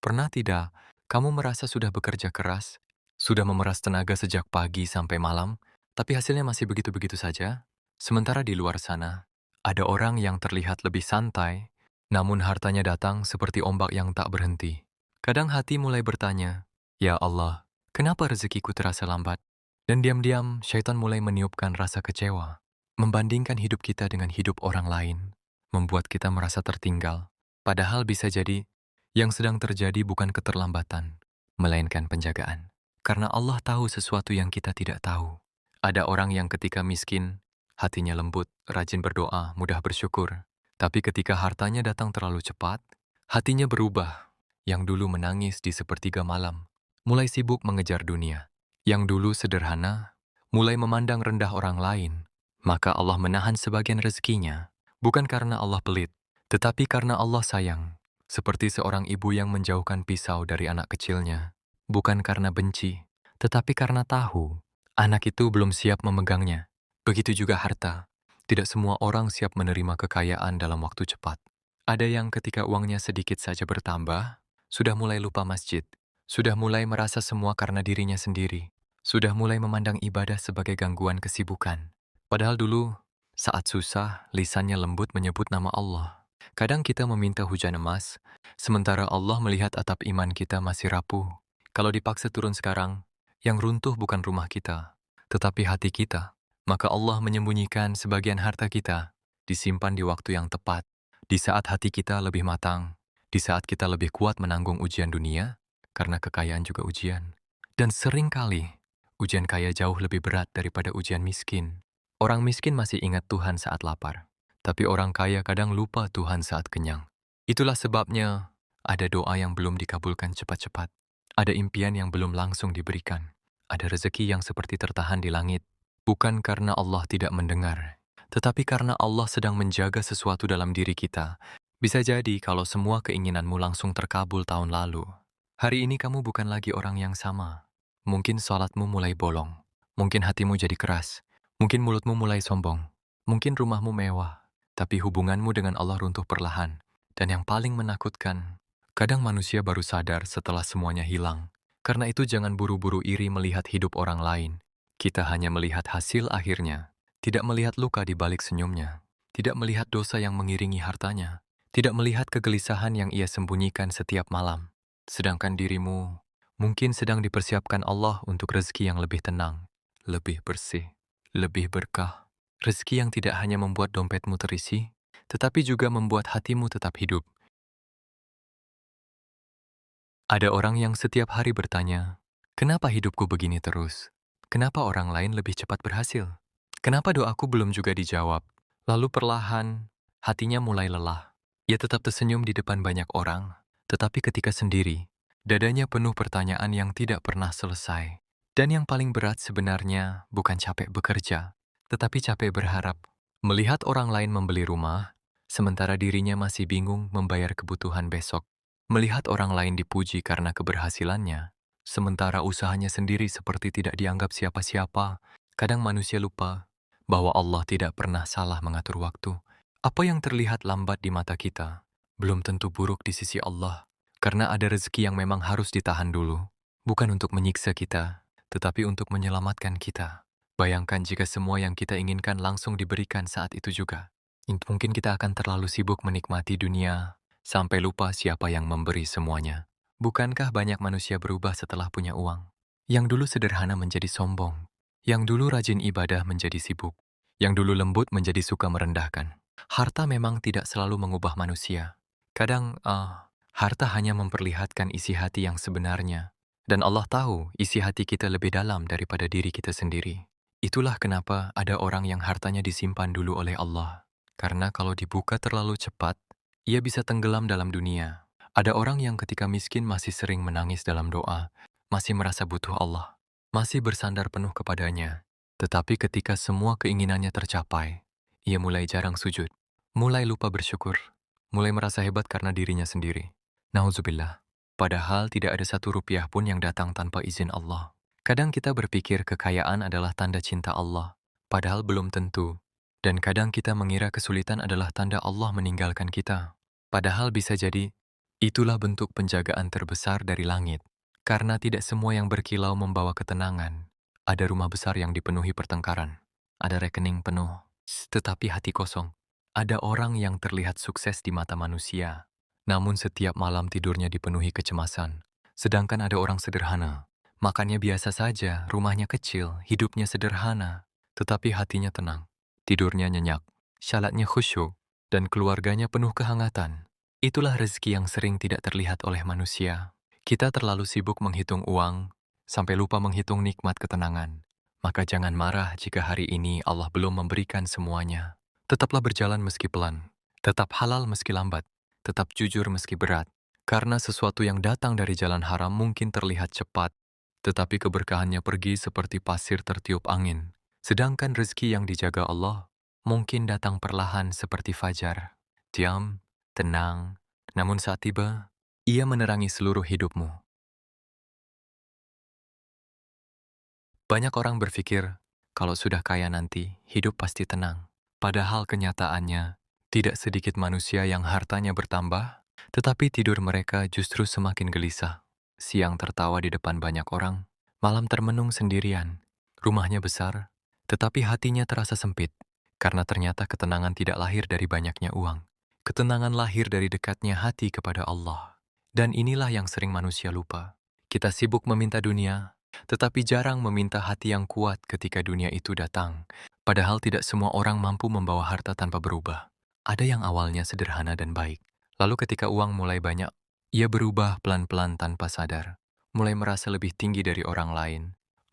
Pernah tidak kamu merasa sudah bekerja keras, sudah memeras tenaga sejak pagi sampai malam, tapi hasilnya masih begitu-begitu saja? Sementara di luar sana, ada orang yang terlihat lebih santai, namun hartanya datang seperti ombak yang tak berhenti. Kadang hati mulai bertanya, "Ya Allah, kenapa rezekiku terasa lambat?" Dan diam-diam, syaitan mulai meniupkan rasa kecewa. Membandingkan hidup kita dengan hidup orang lain, membuat kita merasa tertinggal. Padahal bisa jadi yang sedang terjadi bukan keterlambatan, melainkan penjagaan. Karena Allah tahu sesuatu yang kita tidak tahu. Ada orang yang ketika miskin, hatinya lembut, rajin berdoa, mudah bersyukur. Tapi ketika hartanya datang terlalu cepat, hatinya berubah. Yang dulu menangis di sepertiga malam, mulai sibuk mengejar dunia. Yang dulu sederhana, mulai memandang rendah orang lain. Maka Allah menahan sebagian rezekinya, bukan karena Allah pelit, tetapi karena Allah sayang. Seperti seorang ibu yang menjauhkan pisau dari anak kecilnya, bukan karena benci, tetapi karena tahu anak itu belum siap memegangnya. Begitu juga harta. Tidak semua orang siap menerima kekayaan dalam waktu cepat. Ada yang ketika uangnya sedikit saja bertambah, sudah mulai lupa masjid, sudah mulai merasa semua karena dirinya sendiri, sudah mulai memandang ibadah sebagai gangguan kesibukan. Padahal dulu, saat susah, lisannya lembut menyebut nama Allah. Kadang kita meminta hujan emas, sementara Allah melihat atap iman kita masih rapuh. Kalau dipaksa turun sekarang, yang runtuh bukan rumah kita, tetapi hati kita. Maka Allah menyembunyikan sebagian harta kita, disimpan di waktu yang tepat, di saat hati kita lebih matang, di saat kita lebih kuat menanggung ujian dunia, karena kekayaan juga ujian. Dan sering kali, ujian kaya jauh lebih berat daripada ujian miskin. Orang miskin masih ingat Tuhan saat lapar. Tapi orang kaya kadang lupa Tuhan saat kenyang. Itulah sebabnya ada doa yang belum dikabulkan cepat-cepat. Ada impian yang belum langsung diberikan. Ada rezeki yang seperti tertahan di langit. Bukan karena Allah tidak mendengar, tetapi karena Allah sedang menjaga sesuatu dalam diri kita. Bisa jadi kalau semua keinginanmu langsung terkabul tahun lalu, hari ini kamu bukan lagi orang yang sama. Mungkin sholatmu mulai bolong. Mungkin hatimu jadi keras. Mungkin mulutmu mulai sombong. Mungkin rumahmu mewah. Tapi hubunganmu dengan Allah runtuh perlahan. Dan yang paling menakutkan, kadang manusia baru sadar setelah semuanya hilang. Karena itu jangan buru-buru iri melihat hidup orang lain. Kita hanya melihat hasil akhirnya, tidak melihat luka di balik senyumnya, tidak melihat dosa yang mengiringi hartanya, tidak melihat kegelisahan yang ia sembunyikan setiap malam. Sedangkan dirimu mungkin sedang dipersiapkan Allah untuk rezeki yang lebih tenang, lebih bersih, lebih berkah. Rezeki yang tidak hanya membuat dompetmu terisi, tetapi juga membuat hatimu tetap hidup. Ada orang yang setiap hari bertanya, "Kenapa hidupku begini terus? Kenapa orang lain lebih cepat berhasil? Kenapa doaku belum juga dijawab?" Lalu perlahan, hatinya mulai lelah. Ia tetap tersenyum di depan banyak orang, tetapi ketika sendiri, dadanya penuh pertanyaan yang tidak pernah selesai. Dan yang paling berat sebenarnya bukan capek bekerja, tetapi capek berharap. Melihat orang lain membeli rumah, sementara dirinya masih bingung membayar kebutuhan besok. Melihat orang lain dipuji karena keberhasilannya, sementara usahanya sendiri seperti tidak dianggap siapa-siapa. Kadang manusia lupa bahwa Allah tidak pernah salah mengatur waktu. Apa yang terlihat lambat di mata kita, belum tentu buruk di sisi Allah. Karena ada rezeki yang memang harus ditahan dulu. Bukan untuk menyiksa kita, tetapi untuk menyelamatkan kita. Bayangkan jika semua yang kita inginkan langsung diberikan saat itu juga. Mungkin kita akan terlalu sibuk menikmati dunia, sampai lupa siapa yang memberi semuanya. Bukankah banyak manusia berubah setelah punya uang? Yang dulu sederhana menjadi sombong. Yang dulu rajin ibadah menjadi sibuk. Yang dulu lembut menjadi suka merendahkan. Harta memang tidak selalu mengubah manusia. Kadang, harta hanya memperlihatkan isi hati yang sebenarnya. Dan Allah tahu isi hati kita lebih dalam daripada diri kita sendiri. Itulah kenapa ada orang yang hartanya disimpan dulu oleh Allah. Karena kalau dibuka terlalu cepat, ia bisa tenggelam dalam dunia. Ada orang yang ketika miskin masih sering menangis dalam doa, masih merasa butuh Allah, masih bersandar penuh kepadanya. Tetapi ketika semua keinginannya tercapai, ia mulai jarang sujud, mulai lupa bersyukur, mulai merasa hebat karena dirinya sendiri. Nauzubillah. Padahal tidak ada satu rupiah pun yang datang tanpa izin Allah. Kadang kita berpikir kekayaan adalah tanda cinta Allah, padahal belum tentu. Dan kadang kita mengira kesulitan adalah tanda Allah meninggalkan kita. Padahal bisa jadi Itulah bentuk penjagaan terbesar dari langit. Karena tidak semua yang berkilau membawa ketenangan. Ada rumah besar yang dipenuhi pertengkaran. Ada rekening penuh, tetapi hati kosong. Ada orang yang terlihat sukses di mata manusia, namun setiap malam tidurnya dipenuhi kecemasan. Sedangkan ada orang sederhana, makannya biasa saja, rumahnya kecil, hidupnya sederhana, tetapi hatinya tenang. Tidurnya nyenyak, salatnya khusyuk, dan keluarganya penuh kehangatan. Itulah rezeki yang sering tidak terlihat oleh manusia. Kita terlalu sibuk menghitung uang, sampai lupa menghitung nikmat ketenangan. Maka jangan marah jika hari ini Allah belum memberikan semuanya. Tetaplah berjalan meski pelan, tetap halal meski lambat, tetap jujur meski berat. Karena sesuatu yang datang dari jalan haram mungkin terlihat cepat, tetapi keberkahannya pergi seperti pasir tertiup angin. Sedangkan rezeki yang dijaga Allah mungkin datang perlahan seperti fajar. Diam, tenang, namun saat tiba, ia menerangi seluruh hidupmu. Banyak orang berpikir, kalau sudah kaya nanti, hidup pasti tenang. Padahal kenyataannya, tidak sedikit manusia yang hartanya bertambah, tetapi tidur mereka justru semakin gelisah. Siang tertawa di depan banyak orang, malam termenung sendirian. Rumahnya besar, tetapi hatinya terasa sempit, karena ternyata ketenangan tidak lahir dari banyaknya uang. Ketenangan lahir dari dekatnya hati kepada Allah. Dan inilah yang sering manusia lupa. Kita sibuk meminta dunia, tetapi jarang meminta hati yang kuat ketika dunia itu datang. Padahal tidak semua orang mampu membawa harta tanpa berubah. Ada yang awalnya sederhana dan baik. Lalu ketika uang mulai banyak, ia berubah pelan-pelan tanpa sadar. Mulai merasa lebih tinggi dari orang lain.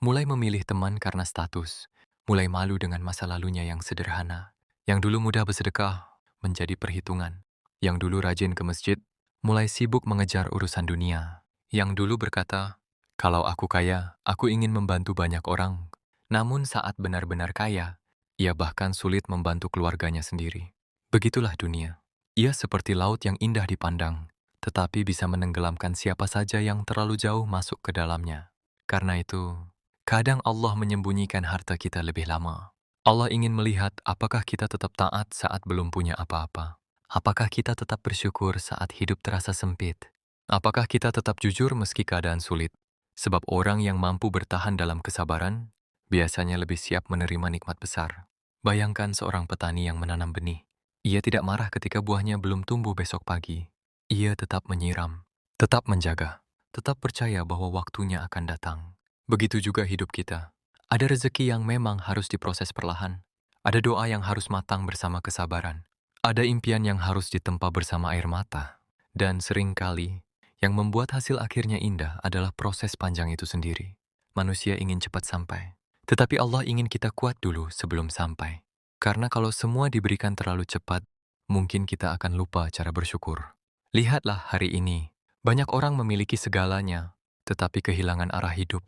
Mulai memilih teman karena status. Mulai malu dengan masa lalunya yang sederhana. Yang dulu mudah bersedekah, menjadi perhitungan. Yang dulu rajin ke masjid, mulai sibuk mengejar urusan dunia. Yang dulu berkata, kalau aku kaya, aku ingin membantu banyak orang. Namun saat benar-benar kaya, ia bahkan sulit membantu keluarganya sendiri. Begitulah dunia. Ia seperti laut yang indah dipandang, tetapi bisa menenggelamkan siapa saja yang terlalu jauh masuk ke dalamnya. Karena itu, kadang Allah menyembunyikan harta kita lebih lama. Allah ingin melihat apakah kita tetap taat saat belum punya apa-apa. Apakah kita tetap bersyukur saat hidup terasa sempit. Apakah kita tetap jujur meski keadaan sulit. Sebab orang yang mampu bertahan dalam kesabaran, biasanya lebih siap menerima nikmat besar. Bayangkan seorang petani yang menanam benih. Ia tidak marah ketika buahnya belum tumbuh besok pagi. Ia tetap menyiram, tetap menjaga, tetap percaya bahwa waktunya akan datang. Begitu juga hidup kita. Ada rezeki yang memang harus diproses perlahan. Ada doa yang harus matang bersama kesabaran. Ada impian yang harus ditempa bersama air mata. Dan seringkali, yang membuat hasil akhirnya indah adalah proses panjang itu sendiri. Manusia ingin cepat sampai, tetapi Allah ingin kita kuat dulu sebelum sampai. Karena kalau semua diberikan terlalu cepat, mungkin kita akan lupa cara bersyukur. Lihatlah hari ini, banyak orang memiliki segalanya, tetapi kehilangan arah hidup.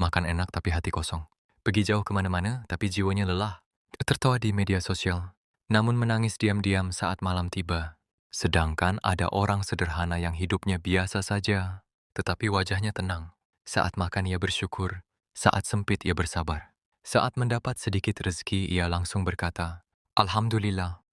Makan enak tapi hati kosong. Pergi jauh kemana-mana tapi jiwanya lelah. Tertawa di media sosial, namun menangis diam-diam saat malam tiba. Sedangkan ada orang sederhana yang hidupnya biasa saja, tetapi wajahnya tenang. Saat makan ia bersyukur, saat sempit ia bersabar. Saat mendapat sedikit rezeki ia langsung berkata, Alhamdulillah.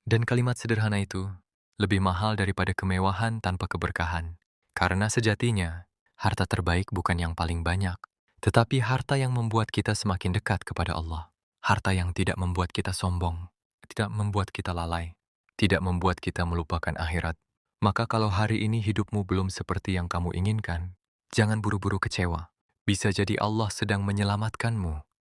Dan kalimat sederhana itu lebih mahal daripada kemewahan tanpa keberkahan. Karena sejatinya, harta terbaik bukan yang paling banyak, tetapi harta yang membuat kita semakin dekat kepada Allah. Harta yang tidak membuat kita sombong, tidak membuat kita lalai, tidak membuat kita melupakan akhirat. Maka kalau hari ini hidupmu belum seperti yang kamu inginkan, jangan buru-buru kecewa. Bisa jadi Allah sedang menyelamatkanmu